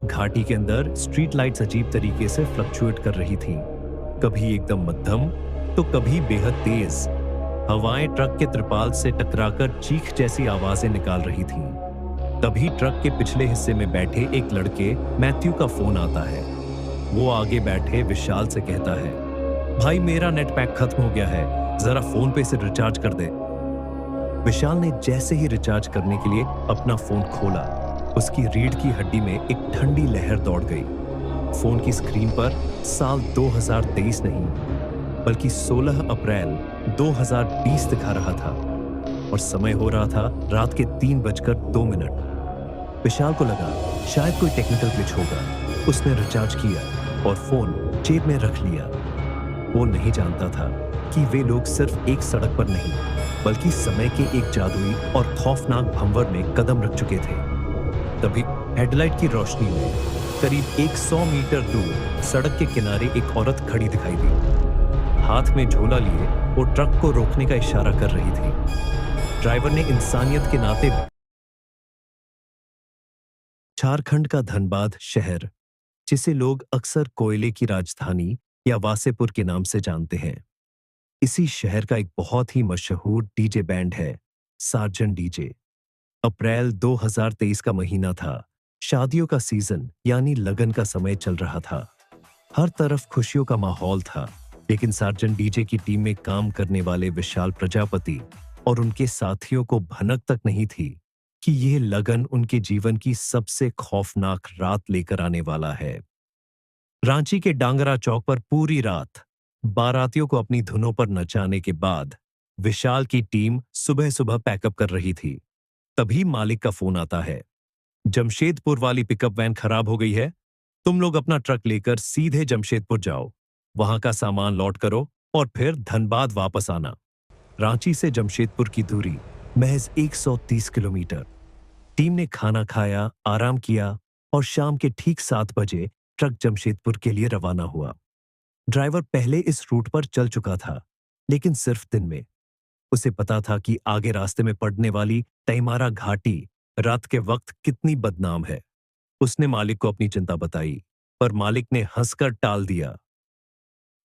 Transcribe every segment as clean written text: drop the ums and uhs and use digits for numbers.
घाटी के अंदर स्ट्रीट लाइट्स अजीब तरीके से फ्लक्चुएट कर रही थीं। कभी एकदम मध्यम तो कभी बेहद तेज। हवाएं ट्रक के त्रिपाल से टकराकर चीख जैसी आवाजें निकाल रही थीं। तभी ट्रक के पिछले हिस्से में बैठे एक लड़के मैथ्यू का फोन आता है। वो आगे बैठे विशाल से कहता है, भाई मेरा नेट पैक खत्म हो गया है, जरा फोन पे से रिचार्ज कर दे। विशाल ने जैसे ही रिचार्ज करने के लिए अपना फोन खोला, उसकी रीढ़ की हड्डी में एक ठंडी लहर दौड़ गई। फोन की स्क्रीन पर साल 2023 नहीं बल्कि 16 अप्रैल 2020 दिखा रहा था और समय हो रहा था रात के 3:02। विशाल को लगा शायद कोई टेक्निकल ग्लिच होगा। उसने रिचार्ज किया और फोन जेब में रख लिया। वो नहीं जानता था कि वे लोग सिर्फ एक सड़क पर नहीं बल्कि समय के एक जादुई और खौफनाक भंवर में कदम रख चुके थे। तभी हेडलाइट की रोशनी में करीब 100 मीटर दूर सड़क के किनारे एक औरत खड़ी दिखाई दी। हाथ में झोला लिए वो ट्रक को रोकने का इशारा कर रही थी। ड्राइवर ने इंसानियत के नाते झारखंड का धनबाद शहर, जिसे लोग अक्सर कोयले की राजधानी या वासेपुर के नाम से जानते हैं, इसी शहर का एक बहुत ही मशहूर डीजे बैंड है, सार्जन डीजे। अप्रैल 2023 का महीना था। शादियों का सीजन यानी लगन का समय चल रहा था। हर तरफ खुशियों का माहौल था, लेकिन सार्जन डीजे की टीम में काम करने वाले विशाल प्रजापति और उनके साथियों को भनक तक नहीं थी कि यह लगन उनके जीवन की सबसे खौफनाक रात लेकर आने वाला है। रांची के डांगरा चौक पर पूरी रात बारातियों को अपनी धुनों पर नचाने के बाद विशाल की टीम सुबह सुबह पैकअप कर रही थी। तभी मालिक का फोन आता है, जमशेदपुर वाली पिकअप वैन खराब हो गई है, तुम लोग अपना ट्रक लेकर सीधे जमशेदपुर जाओ, वहां का सामान लॉट करो और फिर धनबाद वापस आना। रांची से जमशेदपुर की दूरी महज 130 किलोमीटर। टीम ने खाना खाया, आराम किया और शाम के ठीक 7 बजे ट्रक जमशेदपुर के लिए रवाना हुआ। ड्राइवर पहले इस रूट पर चल चुका था, लेकिन सिर्फ दिन में। उसे पता था कि आगे रास्ते में पड़ने वाली तैमारा घाटी रात के वक्त कितनी बदनाम है। उसने मालिक को अपनी चिंता बताई, पर मालिक ने हंसकर टाल दिया।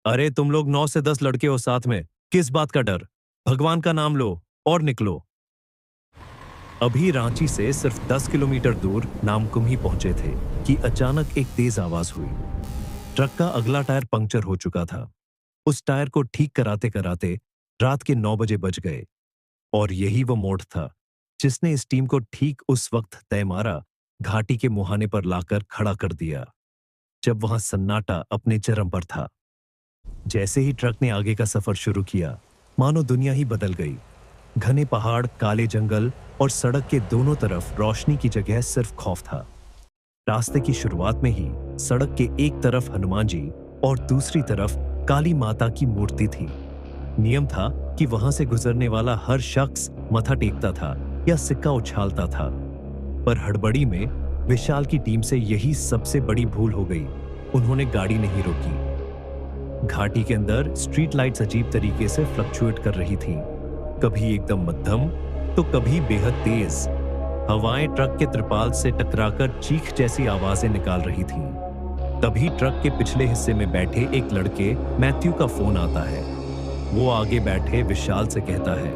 अरे तुम लोग 9 से 10 लड़के हो साथ में, किस बात का डर? भगवान का नाम लो और निकलो। अभी रांची से सिर्फ 10 किलोमीटर दूर नामकुम ही पहुंचे थे कि अचानक एक तेज आवाज हुई। ट्रक का अगला टायर पंक्चर हो चुका था। उस टायर को ठीक कराते कराते रात के 9 बजे बज गए और यही वो मोड़ था जिसने इस टीम को ठीक उस वक्त तैमारा घाटी के मुहाने पर लाकर खड़ा कर दिया, जब वहां सन्नाटा अपने चरम पर था। जैसे ही ट्रक ने आगे का सफर शुरू किया, मानो दुनिया ही बदल गई। घने पहाड़, काले जंगल और सड़क के दोनों तरफ रोशनी की जगह सिर्फ खौफ था। रास्ते की शुरुआत में ही सड़क के एक तरफ हनुमान जी और दूसरी तरफ काली माता की मूर्ति थी। नियम था कि वहां से गुजरने वाला हर शख्स मथा टेकता था या सिक्का उछालता था, पर हड़बड़ी में विशाल की टीम से यही सबसे बड़ी भूल हो गई। उन्होंने गाड़ी नहीं रोकी। घाटी के अंदर स्ट्रीट लाइट्स अजीब तरीके से फ्लक्चुएट कर रही थीं। कभी एकदम मध्यम तो कभी बेहद तेज। हवाएं ट्रक के त्रिपाल से टकराकर चीख जैसी आवाजें निकाल रही थीं। तभी ट्रक के पिछले हिस्से में बैठे एक लड़के मैथ्यू का फोन आता है। वो आगे बैठे विशाल से कहता है,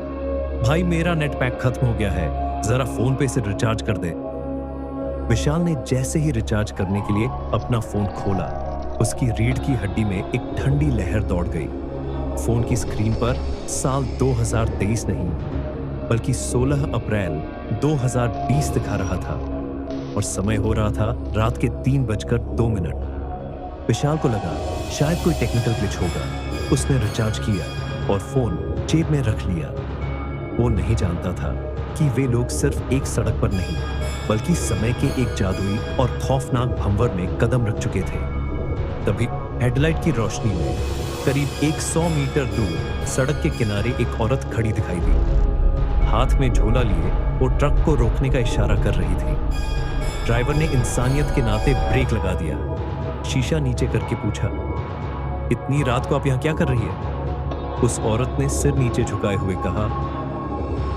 भाई मेरा नेट पैक खत्म हो गया है, जरा फोन पे से रिचार्ज कर दे। विशाल ने जैसे ही रिचार्ज करने के लिए अपना फोन खोला, उसकी रीढ़ की हड्डी में एक ठंडी लहर दौड़ गई। फोन की स्क्रीन पर साल 2023 नहीं बल्कि 16 अप्रैल 2020 दिखा रहा था और समय हो रहा था रात के 3:02। विशाल को लगा शायद कोई टेक्निकल ग्लिच होगा। उसने रिचार्ज किया और फोन जेब में रख लिया। वो नहीं जानता था कि वे लोग सिर्फ एक सड़क पर नहीं बल्कि समय के एक जादुई और खौफनाक भंवर में कदम रख चुके थे। तभी हेडलाइट की रोशनी में करीब 100 मीटर दूर सड़क के किनारे एक औरत खड़ी दिखाई दी। हाथ में झोला लिए वो ट्रक को रोकने का इशारा कर रही थी। ड्राइवर ने इंसानियत के नाते ब्रेक लगा दिया। शीशा नीचे करके पूछा, इतनी रात को आप यहाँ क्या कर रही है? उस औरत ने सिर नीचे झुकाए हुए कहा,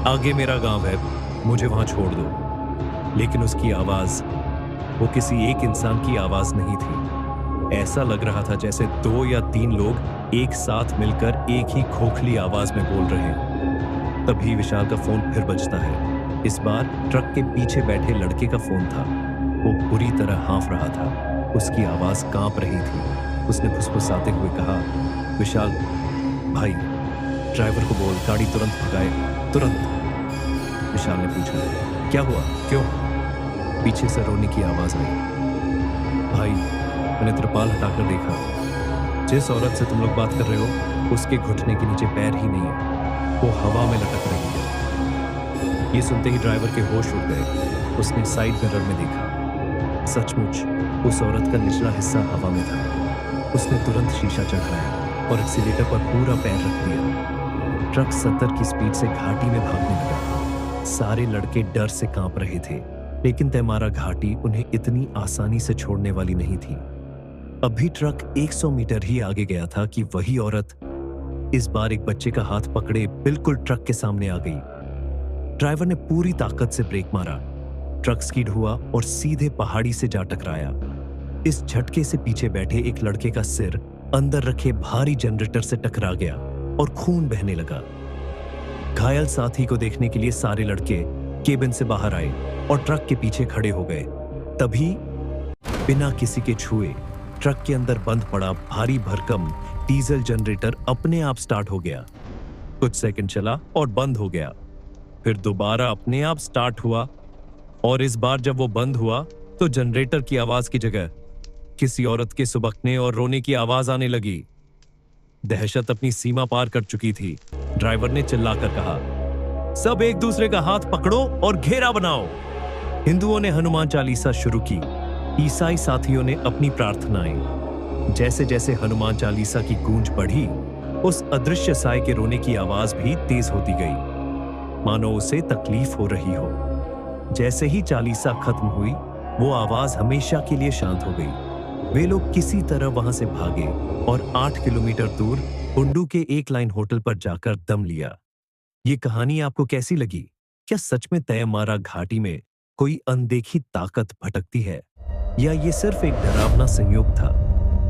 आगे मेरा गांव है, मुझे वहां छोड़ दो। लेकिन उसकी आवाज वो किसी एक इंसान की आवाज नहीं थी। ऐसा लग रहा था जैसे 2 या 3 लोग एक साथ मिलकर एक ही खोखली आवाज में बोल रहे हैं। तभी विशाल का फोन फिर बजता है। इस बार ट्रक के पीछे बैठे लड़के का फोन था। वो बुरी तरह हाँफ रहा था। उसकी आवाज कांप रही थी। उसने फुसफुसाते हुए कहा, विशाल भाई, ड्राइवर को बोल गाड़ी तुरंत भगाए, तुरंत। विशाल ने पूछा, क्या हुआ, क्यों? पीछे से रोने की आवाज आई। भाई, मैंने त्रिपाल हटाकर देखा। जिस औरत से तुम लोग बात कर रहे हो उसके घुटने के नीचे पैर ही नहीं है, वो हवा में लटक रही है। ये सुनते ही ड्राइवर के होश उड़ गए। उसने साइड मिरर में देखा। सचमुच उस औरत का निचला हिस्सा हवा में था। उसने तुरंत शीशा चढ़ाया और एक्सीलेटर पर पूरा पैर रख दिया। ट्रक 70 की स्पीड से घाटी में भागने लगा। सारे लड़के डर से कांप रहे थे, लेकिन तैमारा घाटी उन्हें इतनी आसानी से छोड़ने वाली नहीं थी। अभी ट्रक 100 मीटर ही आगे गया था कि वही औरत इस बार एक बच्चे का हाथ पकड़े बिल्कुल ट्रक के सामने आ गई। ड्राइवर ने पूरी ताकत से ब्रेक मारा। ट्रक स्किड हुआ और सीधे पहाड़ी से जा टकराया। इस झटके से पीछे बैठे एक लड़के का सिर अंदर रखे भारी जनरेटर से टकरा गया और खून बहने लगा। घायल साथी को देखने के लिए सारे लड़के केबिन से बाहर आए और ट्रक के पीछे खड़े हो गए। तभी बिना किसी के छुए ट्रक के अंदर बंद पड़ा भारी भरकम डीजल जनरेटर अपने आप स्टार्ट हो गया। कुछ सेकंड चला और बंद हो गया। फिर दोबारा अपने आप स्टार्ट हुआ और इस बार जब वो बंद हुआ तो जनरेटर की आवाज की जगह किसी औरत के सुबकने और रोने की आवाज आने लगी। दहशत अपनी सीमा पार कर चुकी थी। ड्राइवर ने चिल्लाकर कहा, सब एक दूसरे का हाथ पकड़ो और घेरा बनाओ। हिंदुओं ने हनुमान चालीसा शुरू की। ईसाई साथियों ने अपनी प्रार्थनाएं। जैसे जैसे हनुमान चालीसा की गूंज बढ़ी, उस अदृश्य साय के रोने की आवाज भी तेज होती गई, मानो उसे तकलीफ हो रही हो। जैसे ही चालीसा खत्म हुई, वो आवाज हमेशा के लिए शांत हो गई। वे लोग किसी तरह वहां से भागे और 8 किलोमीटर दूर कुंडू के एक लाइन होटल पर जाकर दम लिया। ये कहानी आपको कैसी लगी? क्या सच में तैमारा घाटी में कोई अनदेखी ताकत भटकती है, या ये सिर्फ एक डरावना संयोग था?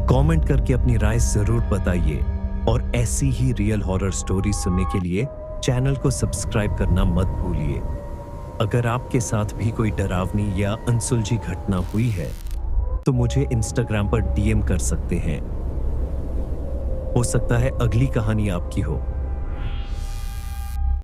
कमेंट करके अपनी राय जरूर बताइए और ऐसी ही रियल हॉरर स्टोरी सुनने के लिए चैनल को सब्सक्राइब करना मत भूलिए। अगर आपके साथ भी कोई डरावनी या अनसुलझी घटना हुई है तो मुझे इंस्टाग्राम पर डीएम कर सकते हैं। हो सकता है अगली कहानी आपकी हो।